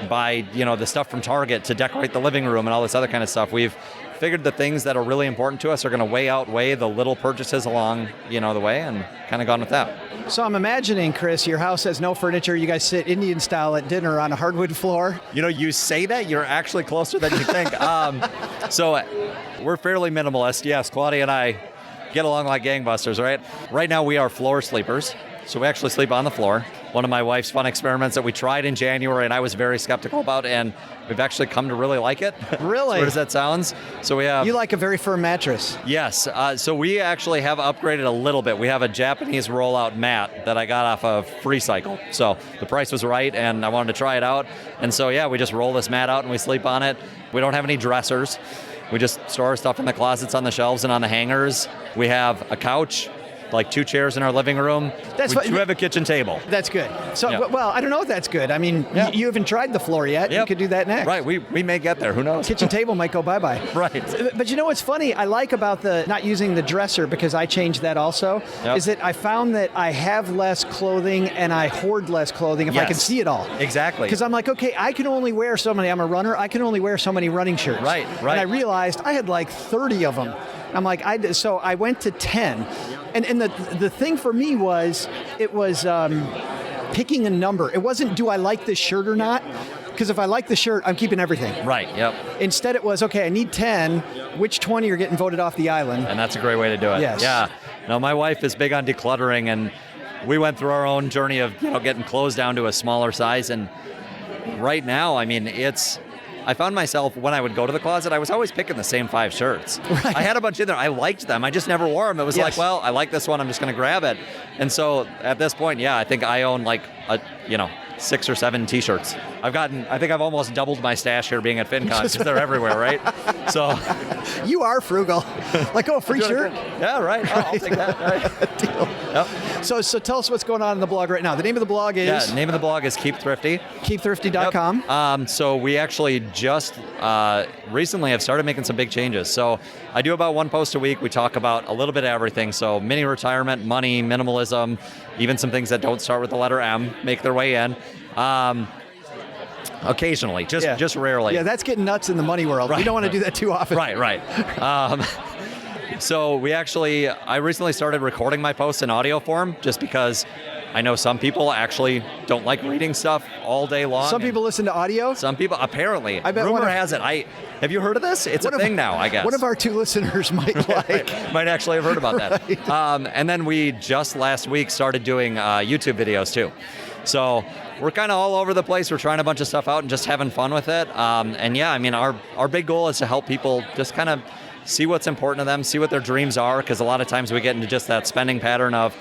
buy, the stuff from Target to decorate the living room and all this other kind of stuff. We've figured the things that are really important to us are going to outweigh the little purchases along, the way, and kind of gone with that. So I'm imagining, Chris, your house has no furniture. You guys sit Indian style at dinner on a hardwood floor. You say that, you're actually closer than you think. So we're fairly minimalist. Yes, Claudia and I get along like gangbusters, right? Right now we are floor sleepers. So we actually sleep on the floor. One of my wife's fun experiments that we tried in January and I was very skeptical about, and we've actually come to really like it. Really? As weird as that sounds. So we have... You like a very firm mattress. Yes. So we actually have upgraded a little bit. We have a Japanese rollout mat that I got off of FreeCycle. So the price was right and I wanted to try it out. And so we just roll this mat out and we sleep on it. We don't have any dressers. We just store our stuff in the closets, on the shelves, and on the hangers. We have a couch, like 2 chairs in our living room. We do have a kitchen table. That's good. So, Yeah. well, I don't know if that's good. I mean, Yeah. you haven't tried the floor yet. Yep. You could do that next. Right, we may get there. Who knows? Kitchen table might go bye-bye. Right. But you know what's funny? I like about the not using the dresser, because I changed that also, Yep. is that I found that I have less clothing and I hoard less clothing if I can Yes. see it all. Exactly. Because I'm like, okay, I can only wear so many. I'm a runner. I can only wear so many running shirts. Right. And I realized I had like 30 of them. I'm like, so I went to 10. And the thing for me was, it was picking a number. It wasn't, do I like this shirt or not? Because if I like the shirt, I'm keeping everything. Right, yep. Instead, it was, okay, I need 10. Which 20 are getting voted off the island? And that's a great way to do it. Yes. Yeah. No, my wife is big on decluttering, and we went through our own journey of getting clothes down to a smaller size. And right now, I mean, I found myself, when I would go to the closet, I was always picking the same 5 shirts. Right. I had a bunch in there. I liked them. I just never wore them. It was like, well, I like this one. I'm just going to grab it. And so at this point, I think I own like 6 or 7 T-shirts. I think I've almost doubled my stash here being at FinCon, because they're everywhere, right? So you are frugal. Like, oh, free shirt? Yeah, right. Oh, I'll take that. Right. Deal. Yep. So tell us what's going on in the blog right now. The name of the blog is? Yeah, the name of the blog is KeepThrifty. KeepThrifty.com. Yep. So we actually just recently have started making some big changes. So I do about 1 post a week. We talk about a little bit of everything. So mini retirement, money, minimalism, even some things that don't start with the letter M make their way in. Occasionally, just rarely. Yeah, that's getting nuts in the money world. Right. We don't want to do that too often. Right. So I recently started recording my posts in audio form, just because I know some people actually don't like reading stuff all day long. Some people listen to audio? Some people, apparently. I bet Rumor has it. Have you heard of this? It's a thing now, I guess. One of our 2 listeners might like. Might actually have heard about that. Right. And then we just last week started doing YouTube videos too. So we're kind of all over the place. We're trying a bunch of stuff out and just having fun with it. And yeah, I mean, our big goal is to help people just kind of see what's important to them, see what their dreams are, because a lot of times we get into just that spending pattern of,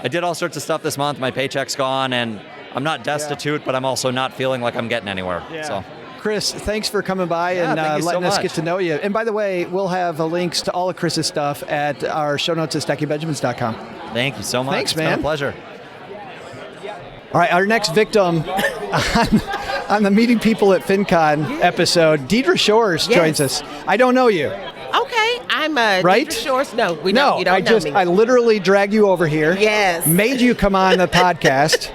I did all sorts of stuff this month, my paycheck's gone, and I'm not destitute, but I'm also not feeling like I'm getting anywhere. Yeah. So. Chris, thanks for coming by and thank you letting so us much. get to know you. And by the way, we'll have links to all of Chris's stuff at our show notes at StackyBenjamins.com. Thank you so much. Thanks, It's man. been a pleasure. All right, our next victim on the Meeting People at FinCon episode, Dedra Shores joins us. I don't know you. Okay, I'm Right? Dedra Shores. No, you No, don't know me. I literally dragged you over here. Yes. Made you come on the podcast.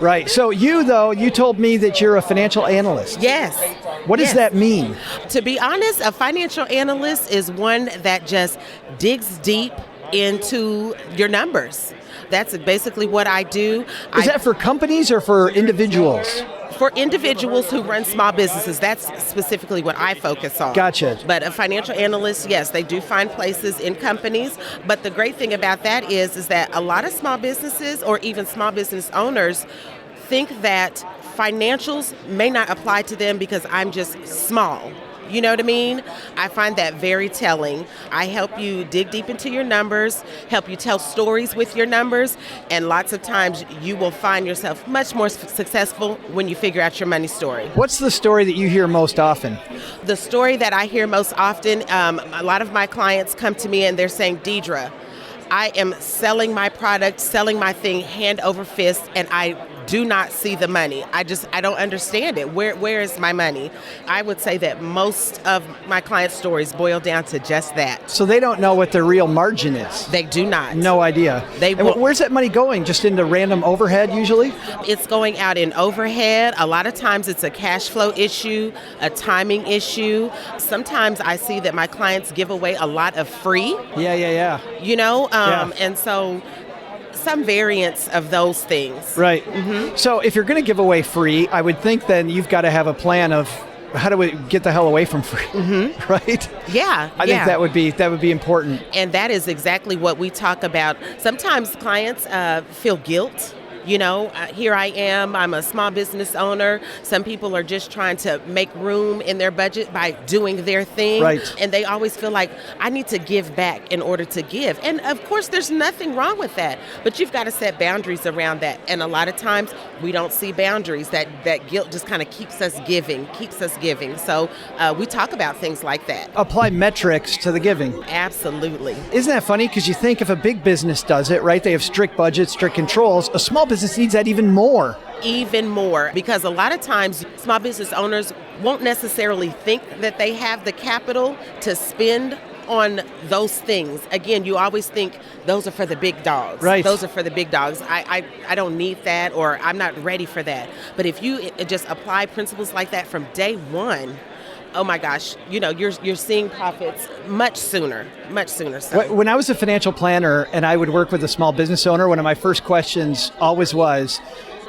Right. So you told me that you're a financial analyst. Yes. What does that mean? To be honest, a financial analyst is one that just digs deep into your numbers. That's basically what I do. Is that for companies or for individuals? For individuals who run small businesses, that's specifically what I focus on. Gotcha. But a financial analyst, yes, they do find places in companies. But the great thing about that is that a lot of small businesses or even small business owners think that financials may not apply to them because I'm just small. You know what I mean? I find that very telling. I help you dig deep into your numbers, help you tell stories with your numbers, and lots of times you will find yourself much more successful when you figure out your money story. What's the story that you hear most often? The story that I hear most often, a lot of my clients come to me and they're saying, Dedra, I am selling my product, selling my thing hand over fist, and I do not see the money. I don't understand it. Where is my money? I would say that most of my client stories boil down to just that. So they don't know what their real margin is. They do not. No idea. Where's that money going? Just into random overhead usually? It's going out in overhead. A lot of times it's a cash flow issue, a timing issue. Sometimes I see that my clients give away a lot of free. Yeah. You know, and so some variants of those things. Right. Mm-hmm. So if you're going to give away free, I would think then you've got to have a plan of how do we get the hell away from free, right? Yeah. I think that would be important. And that is exactly what we talk about. Sometimes clients feel guilt. Here I am. I'm a small business owner. Some people are just trying to make room in their budget by doing their thing. Right. And they always feel like, I need to give back in order to give. And of course, there's nothing wrong with that. But you've got to set boundaries around that. And a lot of times, we don't see boundaries. That guilt just kind of keeps us giving. So we talk about things like that. Apply metrics to the giving. Absolutely. Isn't that funny? Because you think if a big business does it, right, they have strict budgets, strict controls, a small business needs that even more. Even more, because a lot of times small business owners won't necessarily think that they have the capital to spend on those things. Again, you always think those are for the big dogs. Right. Those are for the big dogs. I don't need that, or I'm not ready for that. But if you just apply principles like that from day one, oh my gosh, you're seeing profits much sooner. So. When I was a financial planner and I would work with a small business owner, one of my first questions always was,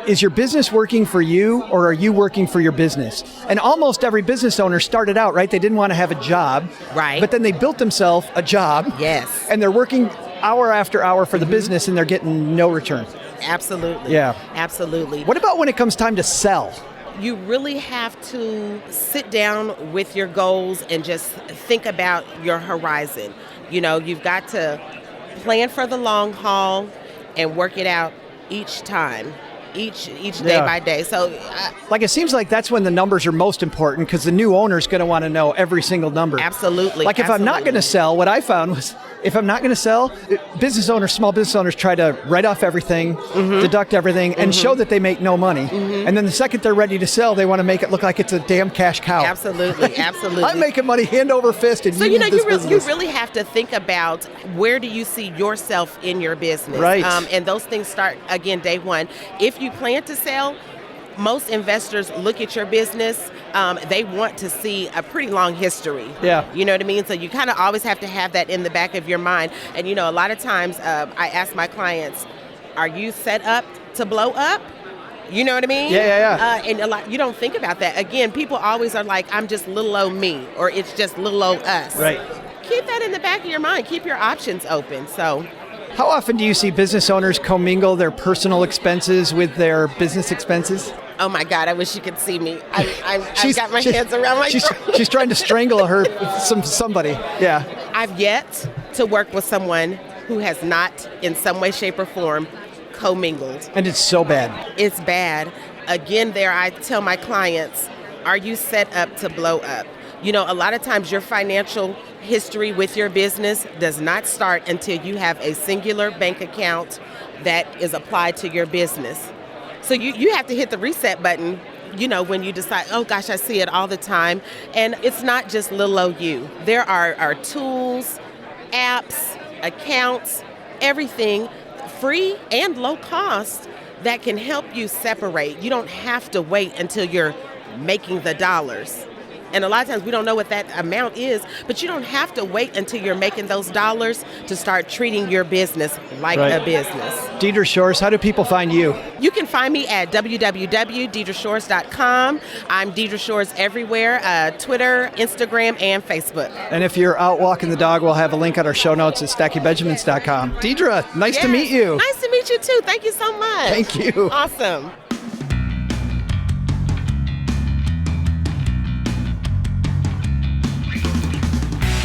is your business working for you, or are you working for your business? And almost every business owner started out, right? They didn't want to have a job. Right. But then they built themselves a job. Yes. And they're working hour after hour for the business and they're getting no return. Absolutely. Yeah. Absolutely. What about when it comes time to sell? You really have to sit down with your goals and just think about your horizon. You've got to plan for the long haul and work it out each time. Each day by day. So it seems like that's when the numbers are most important, because the new owner's going to want to know every single number. Absolutely. If I'm not going to sell, what I found was, if I'm not going to sell, small business owners try to write off everything, deduct everything, and show that they make no money. And then the second they're ready to sell, they want to make it look like it's a damn cash cow. Absolutely. I'm making money hand over fist, and so you really have to think about, where do you see yourself in your business? Right. And those things start, again, day one. If you plan to sell, most investors look at your business, they want to see a pretty long history. Yeah. You know what I mean? So you kind of always have to have that in the back of your mind. And, a lot of times I ask my clients, are you set up to blow up? You know what I mean? Yeah. And you don't think about that. Again, people always are like, I'm just little old me, or it's just little old us. Right. Keep that in the back of your mind. Keep your options open. So. How often do you see business owners commingle their personal expenses with their business expenses? Oh my God, I wish you could see me. I've got my hands around my throat. She's trying to strangle somebody. Yeah. I've yet to work with someone who has not, in some way, shape, or form, commingled. And it's so bad. It's bad. Again, I tell my clients, are you set up to blow up? A lot of times your financial history with your business does not start until you have a singular bank account that is applied to your business. So you have to hit the reset button, when you decide, oh gosh, I see it all the time. And it's not just little old you. There are tools, apps, accounts, everything free and low cost that can help you separate. You don't have to wait until you're making the dollars. And a lot of times we don't know what that amount is, but you don't have to wait until you're making those dollars to start treating your business like a business. Dedra Shores, how do people find you? You can find me at www.dedrashores.com. I'm Dedra Shores everywhere, Twitter, Instagram, and Facebook. And if you're out walking the dog, we'll have a link on our show notes at stackybenjamins.com. Dedra, nice to meet you. Nice to meet you too. Thank you so much. Thank you. Awesome.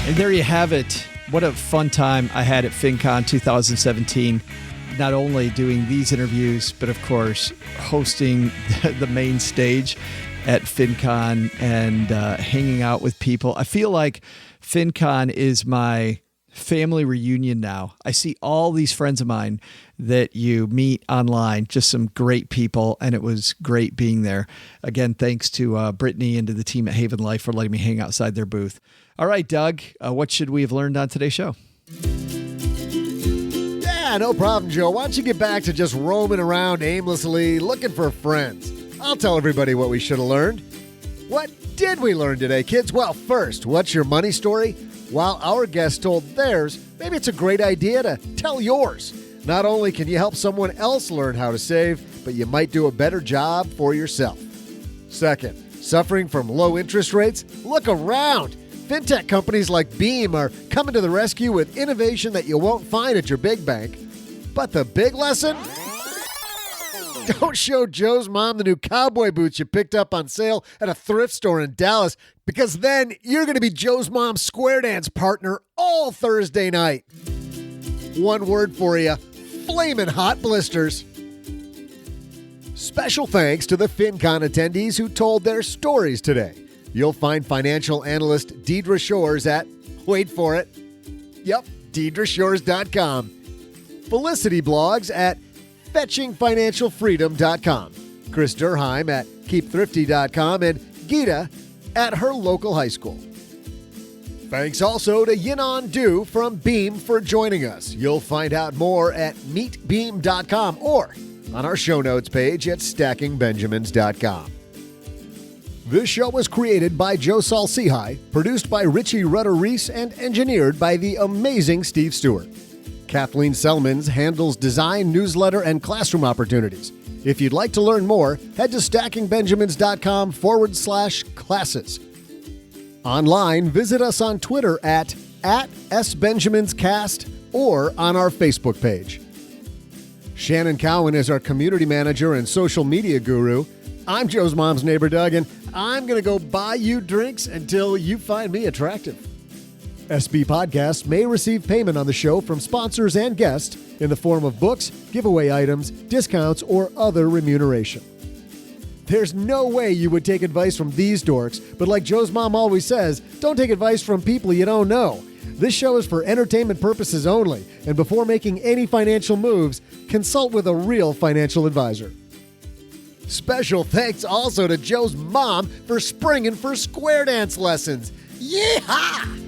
And there you have it. What a fun time I had at FinCon 2017. Not only doing these interviews, but of course, hosting the main stage at FinCon and hanging out with people. I feel like FinCon is my family reunion now. I see all these friends of mine that you meet online, just some great people, and it was great being there. Again, thanks to Brittany and to the team at Haven Life for letting me hang outside their booth. All right, Doug, what should we have learned on today's show? Yeah, no problem, Joe. Why don't you get back to just roaming around aimlessly looking for friends? I'll tell everybody what we should have learned. What did we learn today, kids? Well, first, what's your money story? While our guests told theirs, maybe it's a great idea to tell yours. Not only can you help someone else learn how to save, but you might do a better job for yourself. Second, suffering from low interest rates? Look around. Fintech companies like Beam are coming to the rescue with innovation that you won't find at your big bank. But the big lesson? Don't show Joe's mom the new cowboy boots you picked up on sale at a thrift store in Dallas, because then you're going to be Joe's mom's square dance partner all Thursday night. One word for you: flamin' hot blisters. Special thanks to the FinCon attendees who told their stories today. You'll find financial analyst Dedra Shores at, wait for it, yep, DedraShores.com. Felicity blogs at FetchingFinancialFreedom.com. Chris Durheim at KeepThrifty.com, and Geeta at her local high school. Thanks also to Yinan Du from Beam for joining us. You'll find out more at meetbeam.com or on our show notes page at stackingbenjamins.com. This show was created by Joe Saul-Sehy, produced by Richie Rutter-Reese, and engineered by the amazing Steve Stewart. Kathleen Selmans handles design, newsletter, and classroom opportunities. If you'd like to learn more, head to stackingbenjamins.com/classes. Online, visit us on Twitter at @SBenjaminsCast or on our Facebook page. Shannon Cowan is our community manager and social media guru. I'm Joe's mom's neighbor, Doug, and I'm going to go buy you drinks until you find me attractive. SB Podcasts may receive payment on the show from sponsors and guests in the form of books, giveaway items, discounts, or other remuneration. There's no way you would take advice from these dorks, but like Joe's mom always says, don't take advice from people you don't know. This show is for entertainment purposes only, and before making any financial moves, consult with a real financial advisor. Special thanks also to Joe's mom for springing for square dance lessons. Yeehaw!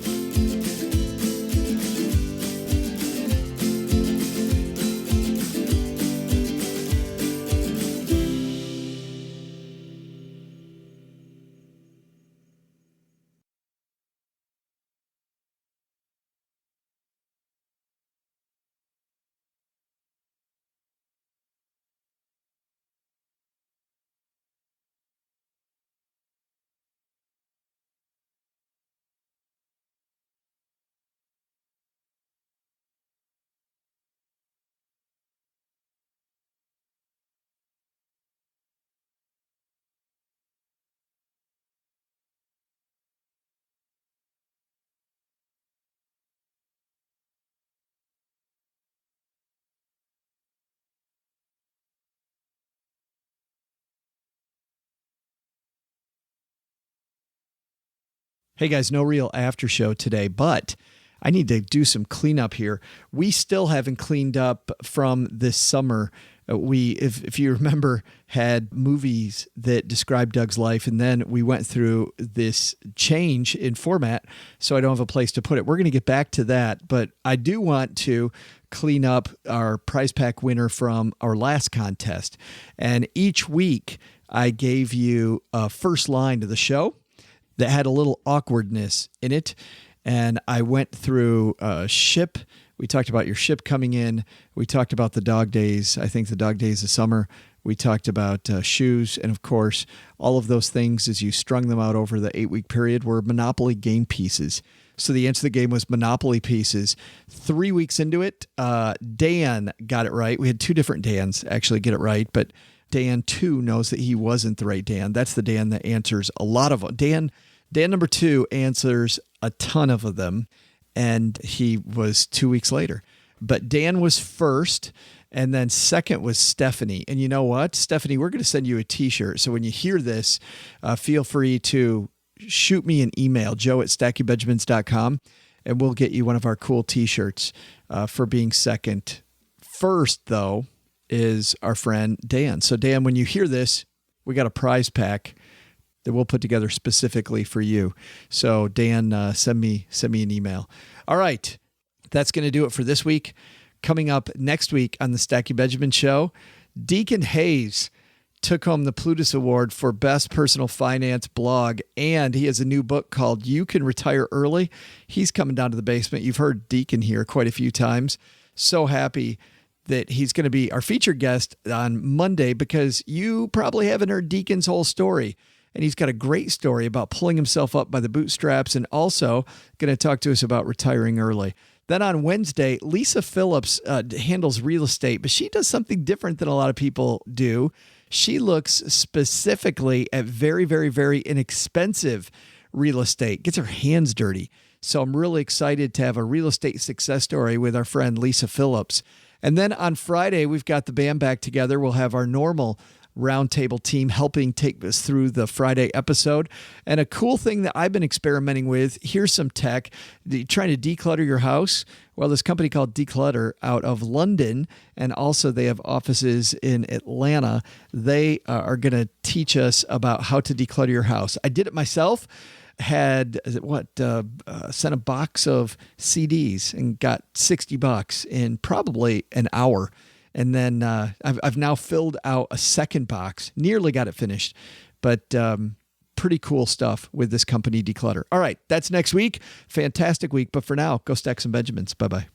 Hey guys, no real after show today, but I need to do some cleanup here. We still haven't cleaned up from this summer. We, if you remember, had movies that described Doug's life, and then we went through this change in format, so I don't have a place to put it. We're going to get back to that, but I do want to clean up our prize pack winner from our last contest. And each week, I gave you a first line to the show that had a little awkwardness in it. And I went through ship. We talked about your ship coming in. We talked about the dog days. I think the dog days of summer. We talked about shoes. And of course, all of those things as you strung them out over the 8-week period were Monopoly game pieces. So the answer to the game was Monopoly pieces. 3 weeks into it, Dan got it right. We had two different Dans actually get it right, but Dan 2 knows that he wasn't the right Dan. That's the Dan that answers a lot of them. Dan number 2 answers a ton of them, and he was 2 weeks later. But Dan was first, and then second was Stephanie. And you know what? Stephanie, we're going to send you a t-shirt. So when you hear this, feel free to shoot me an email, joe@stackingbenjamins.com, and we'll get you one of our cool t-shirts for being second. First, though, is our friend Dan. So Dan, when you hear this, we got a prize pack that we'll put together specifically for you. So Dan, send me an email. All right, that's going to do it for this week. Coming up next week on the Stacking Benjamin Show, Deacon Hayes took home the Plutus Award for Best Personal Finance Blog, and he has a new book called You Can Retire Early. He's coming down to the basement. You've heard Deacon here quite a few times. So happy that he's going to be our featured guest on Monday, because you probably haven't heard Deacon's whole story. And he's got a great story about pulling himself up by the bootstraps, and also going to talk to us about retiring early. Then on Wednesday, Lisa Phillips handles real estate, but she does something different than a lot of people do. She looks specifically at very, very, very inexpensive real estate, gets her hands dirty. So I'm really excited to have a real estate success story with our friend Lisa Phillips. And then on Friday, we've got the band back together. We'll have our normal roundtable team helping take us through the Friday episode. And a cool thing that I've been experimenting with, here's some tech, trying to declutter your house. Well, this company called Declutter out of London, and also they have offices in Atlanta. They are going to teach us about how to declutter your house. I did it myself. Sent a box of CDs and got $60 in probably an hour. And then I've now filled out a second box, nearly got it finished, but pretty cool stuff with this company Declutter. All right, that's next week. Fantastic week. But for now, go stack some Benjamins. Bye-bye.